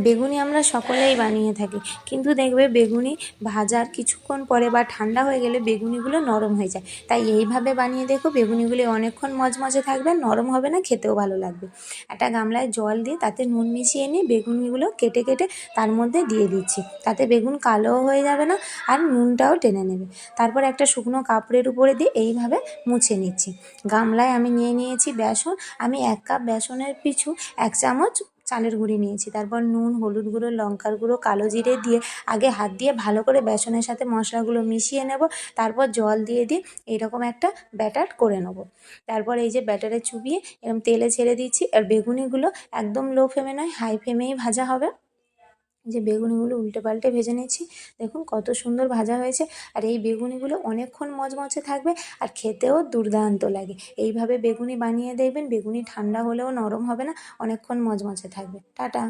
বেগুনি আমরা সকলেই বানিয়ে থাকি, কিন্তু দেখবে বেগুনি ভাজার কিছুক্ষণ পরে বা ঠান্ডা হয়ে গেলে বেগুনিগুলো নরম হয়ে যায়। তাই এইভাবে বানিয়ে দেখো, বেগুনিগুলি অনেকক্ষণ মজমজে থাকবে, নরম হবে না, খেতেও ভালো লাগবে। একটা গামলায় জল দিয়ে তাতে নুন মিশিয়ে নিয়ে বেগুনিগুলো কেটে কেটে তার মধ্যে দিয়ে দিচ্ছি। তাতে বেগুন কালোও হয়ে যাবে না আর নুনটাও টেনে নেবে। তারপর একটা শুকনো কাপড়ের উপরে দিয়ে এইভাবে মুছে নিচ্ছি। গামলায় আমি নিয়েছি বেসন। আমি 1 কাপ বেসনের পিছু 1 চামচ চালের গুঁড়ি নিয়েছি। তারপর নুন, হলুদ গুঁড়ো, লঙ্কার গুঁড়ো, কালো জিরে দিয়ে আগে হাত দিয়ে ভালো করে বেসনের সাথে মশলাগুলো মিশিয়ে নেব। তারপর জল দিয়ে এইরকম একটা ব্যাটার করে নেব। তারপর এই যে ব্যাটারে চুবিয়ে এরকম তেলে ছেড়ে দিচ্ছি। আর বেগুনিগুলো একদম লো ফ্লেমে নয়, হাই ফ্লেমেই ভাজা হবে। যে বেগুনিগুলো উল্টে পাল্টে ভেজে নিচ্ছি, দেখুন কত সুন্দর ভাজা হয়েছে। আর এই বেগুনিগুলো অনেকক্ষণ মচমচে থাকবে আর খেতেও দুর্দান্ত লাগে। এইভাবে বেগুনি বানিয়ে দেখবেন, বেগুনি ঠান্ডা হলেও নরম হবে না, অনেকক্ষণ মচমচে থাকবে। টাটা।